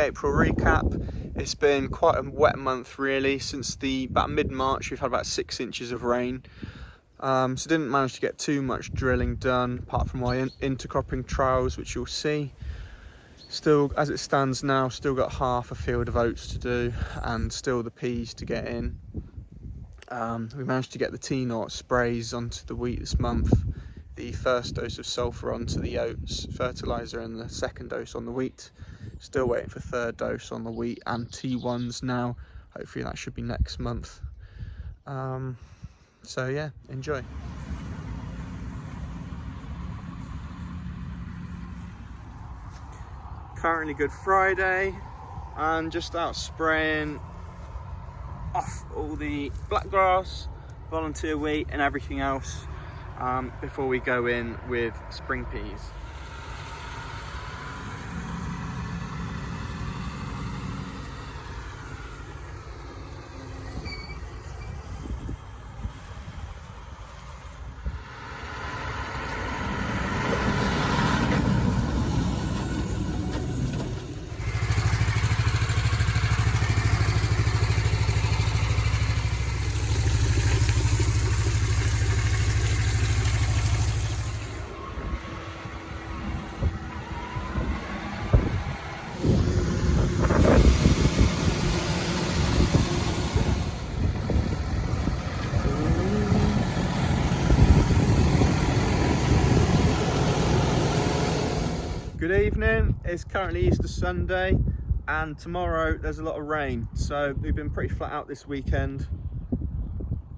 April recap. It's been quite a wet month really. Since about mid-March we've had about 6 inches of rain. So didn't manage to get too much drilling done apart from my intercropping trials, which you'll see. Still, as it stands now, still got half a field of oats to do and still the peas to get in. We managed to get the T0 sprays onto the wheat this month. The first dose of sulphur onto the oats fertilizer and the second dose on the wheat. Still waiting for third dose on the wheat and T1s now. Hopefully that should be next month. So yeah, enjoy. Currently Good Friday and just out spraying off all the black grass, volunteer wheat and everything else before we go in with spring peas. Good evening, it's currently Easter Sunday and tomorrow there's a lot of rain, so we've been pretty flat out this weekend.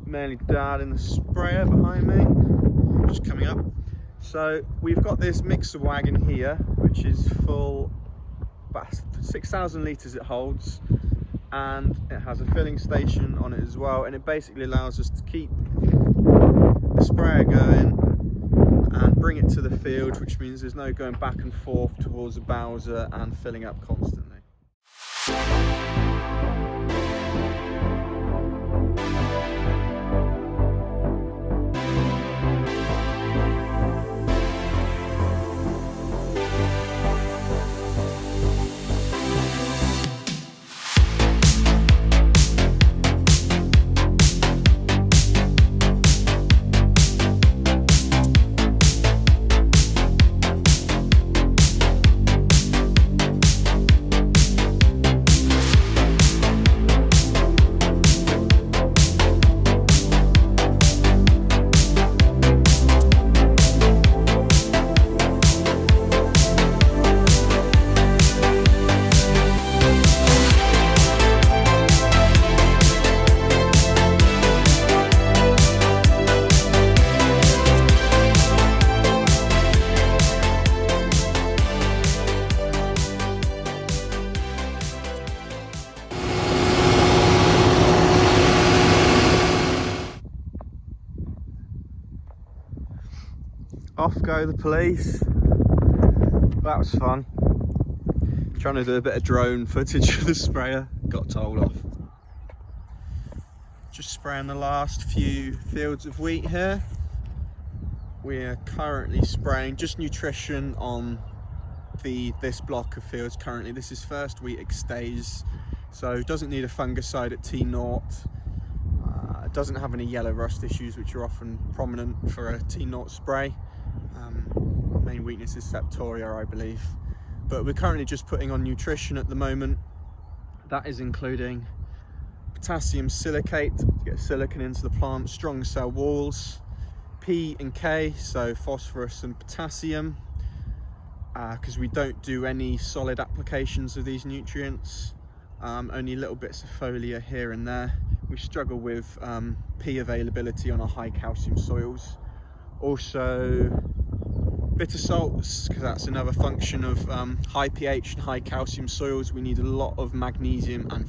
Mainly Dad in the sprayer behind me, just coming up. So we've got this mixer wagon here which is full, about 6,000 litres it holds, and it has a filling station on it as well, and it basically allows us to keep the sprayer going and bring it to the field, which means there's no going back and forth towards the Bowser and filling up constantly. Off go the police. That was fun. Trying to do a bit of drone footage of the sprayer, got told off. Just spraying the last few fields of wheat here. We're currently spraying just nutrition on this block of fields currently. This is first wheat extase, so it doesn't need a fungicide at T0. It doesn't have any yellow rust issues, which are often prominent for a T0 spray. Main weakness is septoria, I believe. But we're currently just putting on nutrition at the moment. That is including potassium silicate to get silicon into the plant, strong cell walls, P and K, so phosphorus and potassium, because we don't do any solid applications of these nutrients, only little bits of foliar here and there. We struggle with P availability on our high calcium soils. Also bitter salts, because that's another function of high pH and high calcium soils. We need a lot of magnesium and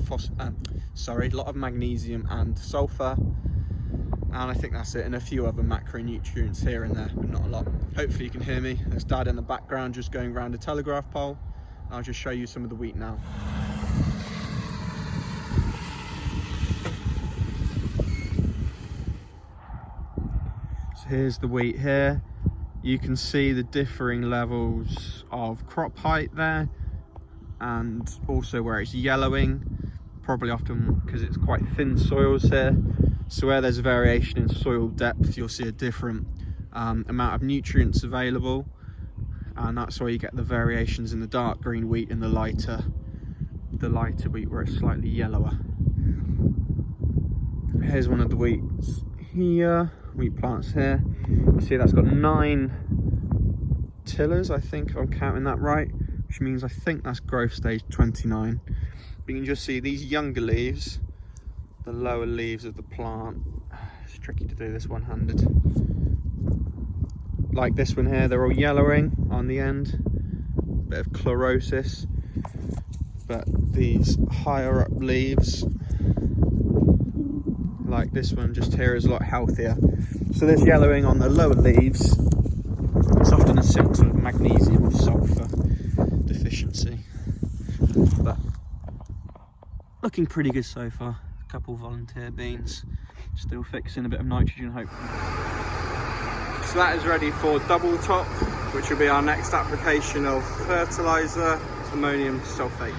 sulfur, and I think that's it, and a few other macronutrients here and there, but not a lot. Hopefully you can hear me. There's Dad in the background just going around a telegraph pole. I'll just show you some of the wheat now. So here's the wheat here. You can see the differing levels of crop height there. and also where it's yellowing, probably often because it's quite thin soils here. So where there's a variation in soil depth, you'll see a different amount of nutrients available, and that's why you get the variations in the dark green wheat and the lighter wheat where it's slightly yellower. Here's one of the wheats here, wheat plants here. You see that's got 9 tillers, I think, if I'm counting that right, which means I think that's growth stage 29. But you can just see these younger leaves, the lower leaves of the plant. It's tricky to do this one-handed. Like this one here, they're all yellowing on the end, bit of chlorosis. But these higher up leaves, like this one just here, is a lot healthier. So this yellowing on the lower leaves, it's often a symptom of magnesium or sulfur deficiency. But looking pretty good so far. A couple volunteer beans, still fixing a bit of nitrogen hopefully. So that is ready for double top, which will be our next application of fertilizer, ammonium sulfate.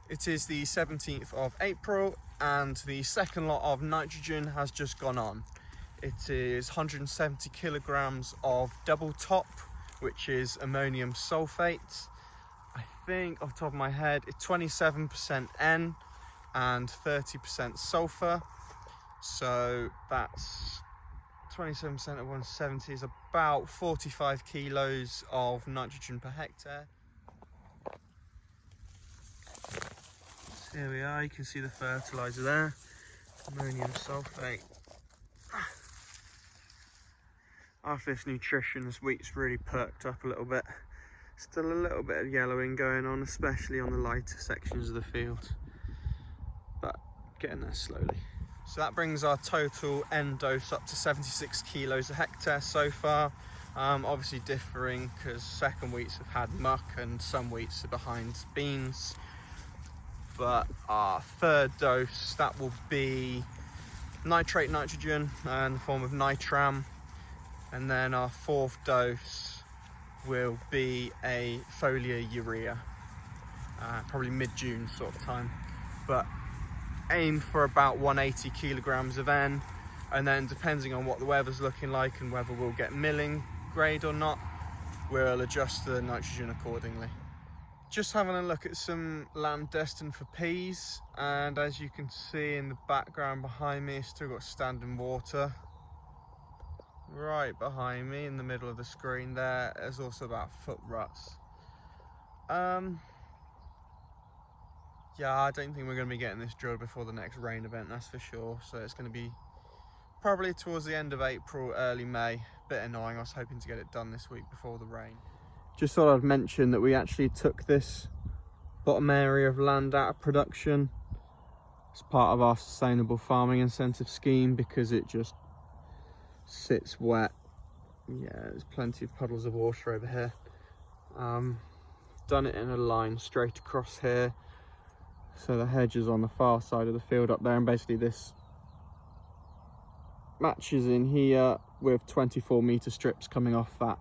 It is the 17th of April and the second lot of nitrogen has just gone on. It is 170 kilograms of double top, which is ammonium sulfate. I think off the top of my head, it's 27% N and 30% sulfur. So that's 27% of 170 is about 45 kilos of nitrogen per hectare. Here we are, you can see the fertilizer there, ammonium sulfate. After this nutrition, this wheat's really perked up a little bit. Still a little bit of yellowing going on, especially on the lighter sections of the field, but getting there slowly. So that brings our total N dose up to 76 kilos a hectare so far. Obviously differing because second wheats have had muck and some wheats are behind beans. But our third dose, that will be nitrate nitrogen in the form of nitram, and then our fourth dose will be a foliar urea, probably mid-June sort of time. But aim for about 180 kilograms of N, and then depending on what the weather's looking like and whether we'll get milling grade or not, we'll adjust the nitrogen accordingly. Just having a look at some land destined for peas, and as you can see in the background behind me, it's still got standing water. Right behind me in the middle of the screen there's also about foot ruts. Yeah, I don't think we're going to be getting this drilled before the next rain event, that's for sure. So it's going to be probably towards the end of April, early May. Bit annoying, I was hoping to get it done this week before the rain. Just thought I'd mention that we actually took this bottom area of land out of production as part of our sustainable farming incentive scheme because it just sits wet. Yeah, there's plenty of puddles of water over here. Done it in a line straight across here. So the hedge is on the far side of the field up there, and basically this matches in here with 24-metre strips coming off that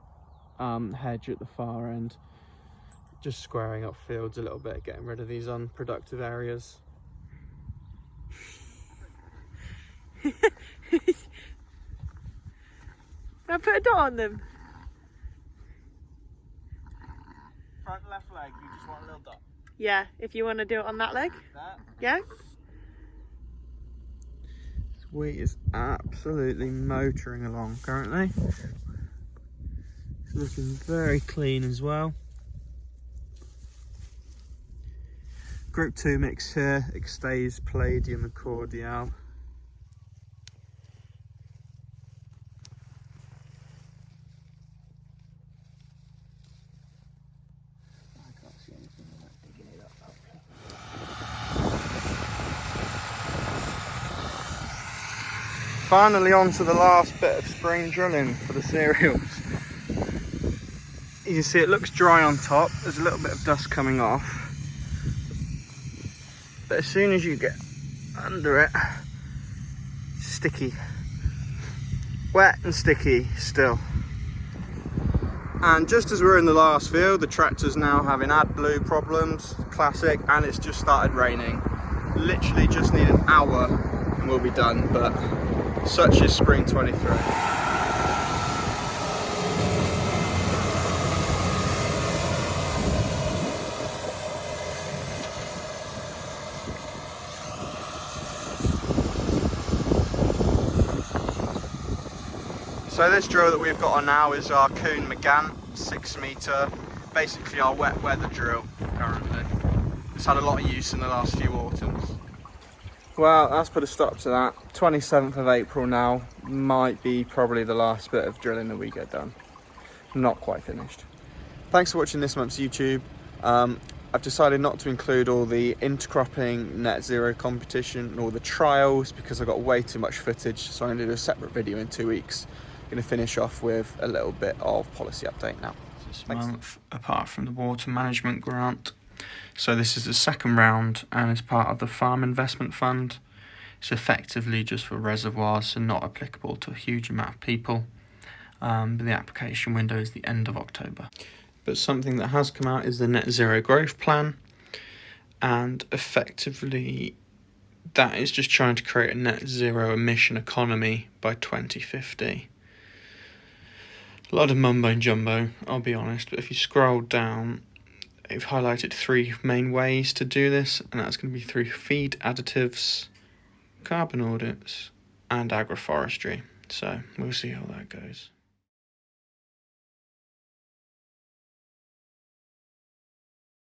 hedge at the far end, just squaring up fields a little bit, getting rid of these unproductive areas. I put a dot on them. Front left leg, you just want a little dot. Yeah, if you want to do it on that leg. That. Yeah. This wheat is absolutely motoring along currently. Looking very clean as well. Group 2 mix here, Extase, Palladium and Cordial. I can't see anything without digging it up. Finally on to the last bit of spring drilling for the cereals. You can see it looks dry on top, there's a little bit of dust coming off. but as soon as you get under it, sticky. Wet and sticky still. And just as we're in the last field, the tractor's now having AdBlue problems, classic, and it's just started raining. Literally just need an hour and we'll be done, but such is spring 23. So this drill that we've got on now is our Kuhn Megant 6 metre, basically our wet weather drill currently. It's had a lot of use in the last few autumns. Well, that's put a stop to that. 27th of April now, might be probably the last bit of drilling that we get done. Not quite finished. Thanks for watching this month's YouTube. I've decided not to include all the intercropping net zero competition or the trials because I got way too much footage, so I'm going to do a separate video in 2 weeks. Going to finish off with a little bit of policy update now. This month, apart from the water management grant, so this is the second round and it's part of the Farm Investment Fund. It's effectively just for reservoirs, so not applicable to a huge amount of people. But the application window is the end of October. But something that has come out is the Net Zero Growth Plan, and effectively that is just trying to create a net zero emission economy by 2050. A lot of mumbo jumbo, I'll be honest, but if you scroll down, they've highlighted 3 main ways to do this, and that's going to be through feed additives, carbon audits, and agroforestry. So we'll see how that goes.